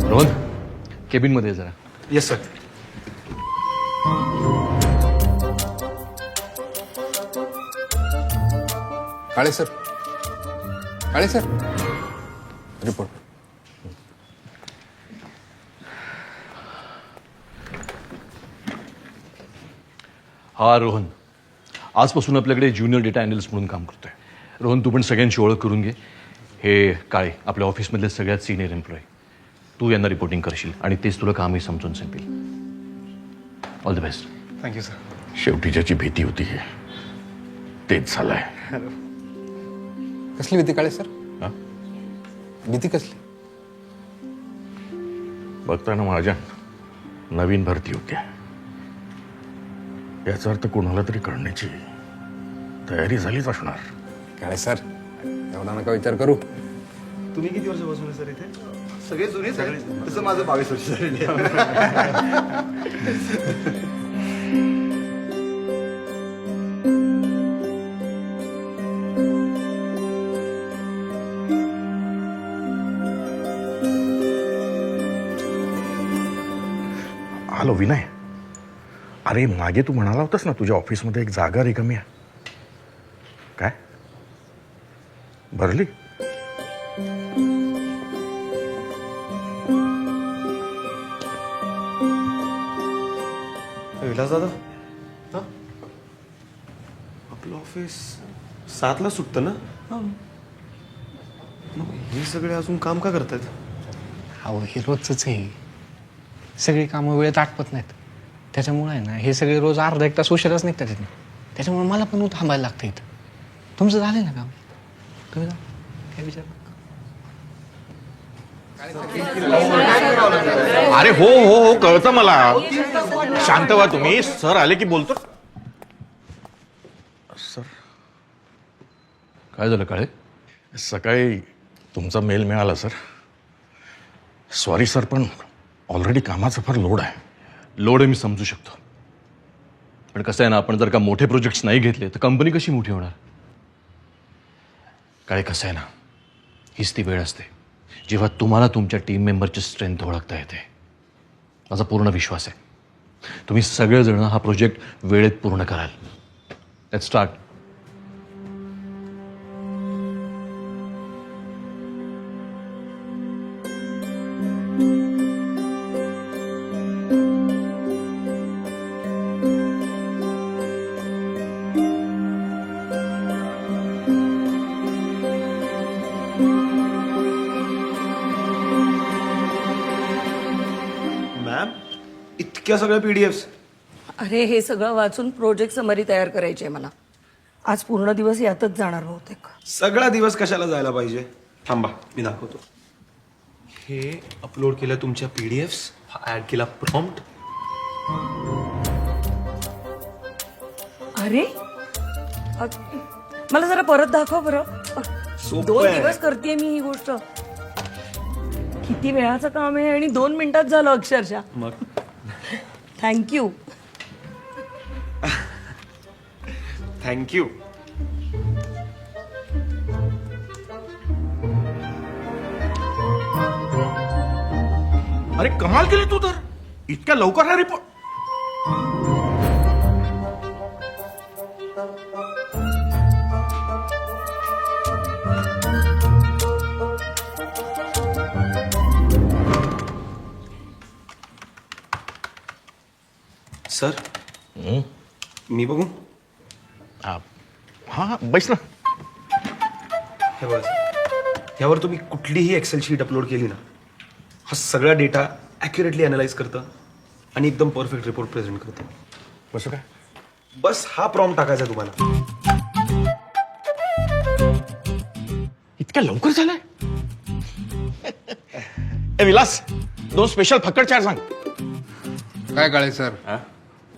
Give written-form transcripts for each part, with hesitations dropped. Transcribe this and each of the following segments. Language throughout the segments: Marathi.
रोहन, केबिन मध्ये जरा. Yes sir. Kale sir, Kale sir, report. हा रोहन, आजपासून आपल्याकडे ज्युनियर डेटा अॅनालिस्ट म्हणून काम करतोय. रोहन, तू पण सगळ्यांची ओळख करून घे. हे काळे आपल्या ऑफिसमधले सगळ्यात सिनियर एम्प्लॉई. तू यांना रिपोर्टिंग करशील आणि तेच तुला कामही समजून सांगतील. All the best. Thank you sir. शेवटी ज्याची भीती होती तेच झालंय. कसली भीती काळे सर? हा? भीती कसली? बघताना माझ्या नवीन भरती होती. याचा अर्थ कोणाला तरी कळण्याची तयारी झालीच असणार. काळे सर, एवढा नका विचार करू. तुम्ही किती वर्षापासून सर इथे? सगळे जुने सगळे. तसं माझं 22 वर्ष झालेली आहे. हॅलो विनय, अरे मागे तू म्हणाला होतास ना तुझ्या ऑफिसमध्ये एक जागा रिकामी आहे. काय भरली? विलास दादा, हा? आपलं ऑफिस 7ला सुटतं ना? मग हे सगळे अजून काम का करतायत? अहो हे रोजच आहे. सगळी कामं वेळेत आटपत नाहीत. त्याच्यामुळे आहे ना हे सगळे रोज अर्धा एक तास उशिराच निघतात तिथे. त्याच्यामुळे मला पण थांबायला लागतं इथं. तुमचं झालं ना काम? तुम्ही जा, काय विचार. अरे हो हो हो, कळतं मला. शांत व्हा तुम्ही. सर आले की बोलतो. सर, काय झालं काळे? सकाळी तुमचा मेल मिळाला सर. सॉरी सर, पण ऑलरेडी कामाचा फार लोड आहे. लोड मी समजू शकतो, पण कसं आहे ना, आपण जर का मोठे प्रोजेक्ट्स नाही घेतले तर कंपनी कशी मोठी होणार? काय कसं आहे ना, हीच ती वेळ असते जेव्हा तुम्हाला तुमच्या टीम मेंबरची स्ट्रेंथ ओळखता येते. माझा पूर्ण विश्वास आहे तुम्ही सगळेजण हा प्रोजेक्ट वेळेत पूर्ण कराल. Let's start. मॅम, इतक्या सगळ्या PDFs? अरे हे सगळं वाचून प्रोजेक्ट समरी तयार करायची आहे मला. आज पूर्ण दिवस यातच जाणार बहुतेक. सगळा दिवस कशाला जायला पाहिजे? थांबा, मी दाखवतो. हे अपलोड केलं तुमच्या PDFs, हा ऍड केला प्रॉम्प्ट. अरे मला जरा परत दाखव बरं. सोपं 2 आहे. दिवस करतेय मी ही गोष्ट. किती वेळाचं काम आहे आणि 2 मिनिटात झालं अक्षरशः. मग थँक्यू. थँक्यू. अरे कमाल केली तू तर. इतक्या लवकर हा रिपोर्ट. सर, मी बघू? हा बैस ना. हे बघा, यावर तुम्ही कुठलीही एक्सेल शीट अपलोड केली ना, हा सगळा डेटा ॲक्युरेटली अनालाइज करतं आणि एकदम परफेक्ट रिपोर्ट प्रेझेंट करतं. कसं काय? बस हा प्रॉम्प्ट टाकायचा आहे तुम्हाला. इतक्या लवकर झालंय? ए विलास, 2 स्पेशल फक्कड चहा सांग. काय काळे सर,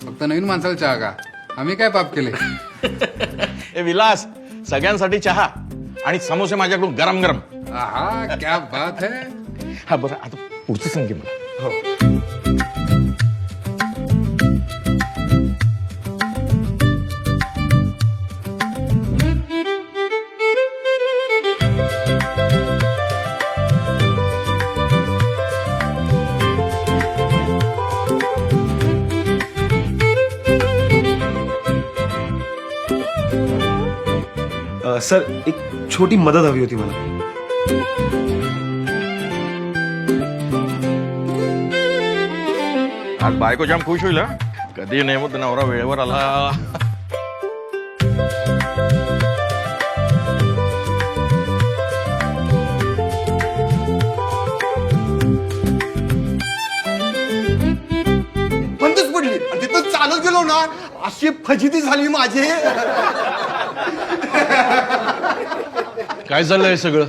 फक्त नवीन माणसाला चहा का? आम्ही काय पाप केले? ए विलास, सगळ्यांसाठी चहा. आणि समोसे माझ्याकडून गरम गरम. आहा क्या बात है. हा बरं, आता पुढचं सांगे मला. हो. सर एक छोटी मदत हवी होती मला. आज बायको जाम खुश होईल हा. कधी नेमत नवरा वेळेवर आला. बंदच पडली आणि तिथं चालत गेलो ना अशी फजिती झाली माझी. काय चाललंय हे सगळं?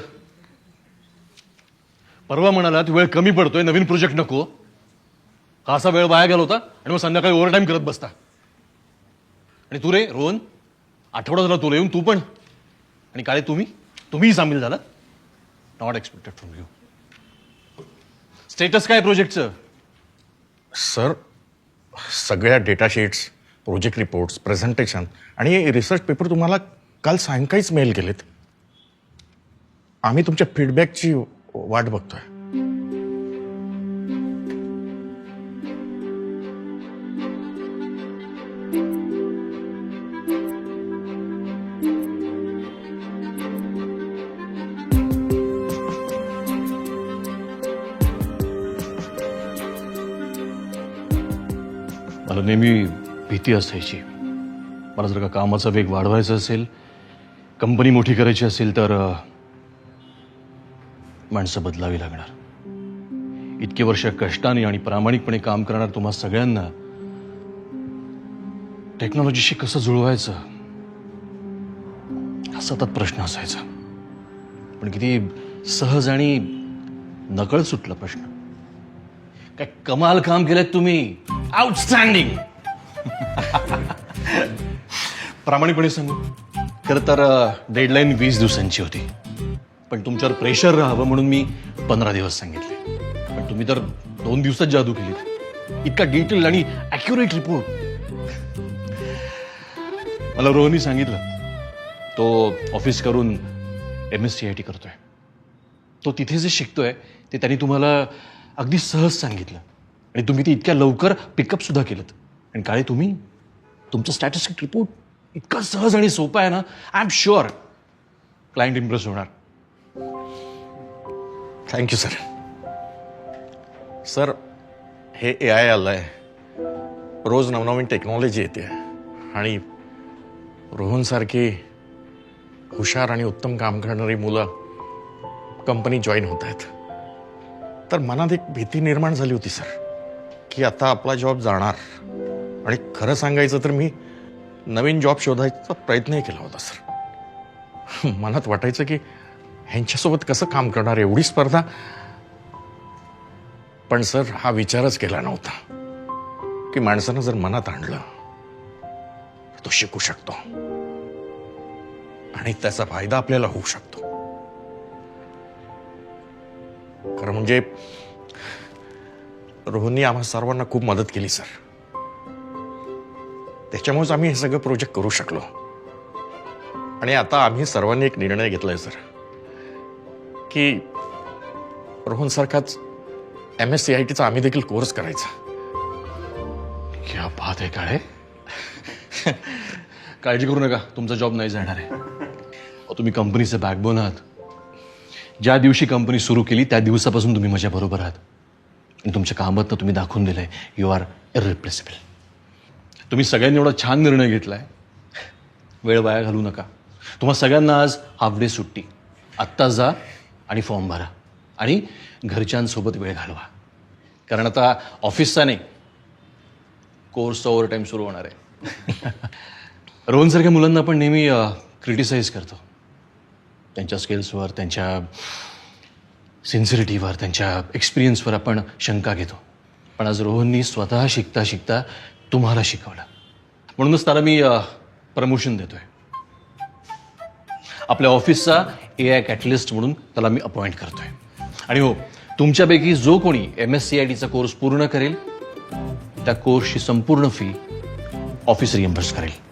परवा म्हणालात वेळ कमी पडतोय, नवीन प्रोजेक्ट नको. हा असा वेळ वाया गेला होता आणि मग संध्याकाळी ओव्हरटाईम करत बसता. आणि तू रे रोहन, आठवडा झाला तुला येऊन, तू पण. आणि काळे तुम्हीही सामील झालात. Not expected from you. Status काय प्रोजेक्टचं? सर, सगळ्या data sheets, project reports, presentation आणि रिसर्च पेपर तुम्हाला काल सायंकाळीच मेल केलेत. आम्ही तुमच्या फीडबॅकची वाट बघतोय. मला नेहमी भीती असायची. मला जर का कामाचा वेग वाढवायचा असेल, कंपनी मोठी करायची असेल तर माणसं बदलावी लागणार. इतके वर्ष कष्टाने आणि प्रामाणिकपणे काम करणार तुम्हा सगळ्यांना टेक्नॉलॉजीशी कसं जुळवायचं हा सतत प्रश्न असायचा. पण किती सहज आणि नकळत सुटला प्रश्न. काय कमाल काम केलं तुम्ही. आउटस्टँडिंग. प्रामाणिकपणे सांगू, खरं तर डेडलाईन 20 दिवसांची होती. पण तुमच्यावर प्रेशर राहावं म्हणून मी 15 दिवस सांगितले. पण तुम्ही तर 2 दिवसात जादू केली. इतका डिटेल आणि ॲक्युरेट रिपोर्ट. मला रोहननी सांगितलं तो ऑफिस करून MSCIT करतोय. तो तिथे जे शिकतोय ते त्यांनी तुम्हाला अगदी सहज सांगितलं आणि तुम्ही ते इतक्या लवकर पिकअप सुद्धा केलं. आणि काळे तुमचं स्टॅटिस्टिक रिपोर्ट इतका सहज आणि सोपा आहे ना, I am sure client impress होणार. Thank you sir. सर, हे AI आलंय, रोज नवनवीन टेक्नॉलॉजी येते आणि रोहनसारखी हुशार आणि उत्तम काम करणारी मुलं कंपनी जॉईन होत आहेत. तर मनात एक भीती निर्माण झाली होती सर, की आता आपला जॉब जाणार. आणि खरं सांगायचं तर मी नवीन जॉब शोधायचा प्रयत्नही केला होता सर. मनात वाटायचं की ह्यांच्यासोबत कसं काम करणार, एवढी स्पर्धा. पण सर, हा विचारच केला नव्हता की माणसानं जर मनात आणलं तर तो शिकू शकतो आणि त्याचा फायदा आपल्याला होऊ शकतो. खरं म्हणजे रोहननी आम्हा सर्वांना खूप मदत केली सर. त्याच्यामुळेच आम्ही हे सगळं प्रोजेक्ट करू शकलो. आणि आता आम्ही सर्वांनी एक निर्णय घेतलाय सर की रोहनसारखाच MSCITचा आम्ही देखील कोर्स करायचा. क्या बात आहे काळे. काळजी करू नका, तुमचा जॉब नाही जाणार आहे. तुम्ही कंपनीचे बॅकबोन आहात. ज्या दिवशी कंपनी सुरू केली त्या दिवसापासून तुम्ही माझ्या बरोबर आहात. आणि तुमच्या कामातनं तुम्ही दाखवून दिलंय यू आर इररिप्लेसेबल. तुम्ही सगळ्यांनी एवढा छान निर्णय घेतलाय. वेळ वाया घालू नका. तुम्हा सगळ्यांना आज हाफ डे सुट्टी. आत्ता जा आणि फॉर्म भरा आणि घरच्यांसोबत वेळ घालवा. कारण आता ऑफिसचा नाही, कोर्सचा ओव्हरटाईम सुरू होणार आहे. रोहनसारख्या मुलांना आपण नेहमी क्रिटिसाइज करतो. त्यांच्या स्किल्सवर, त्यांच्या सिन्सिरिटीवर, त्यांच्या एक्सपिरियन्सवर आपण शंका घेतो. पण आज रोहननी स्वतः शिकता शिकता तुम्हाला शिकवलं. म्हणूनच त्याला मी प्रमोशन देतोय. आपल्या ऑफिसचा AI कॅटलिस्ट म्हणून त्याला मी अपॉइंट करतोय. आणि हो, तुमच्यापैकी जो कोणी MSCITचा कोर्स पूर्ण करेल त्या कोर्सची संपूर्ण फी ऑफिस रिएम्बर्स करेल.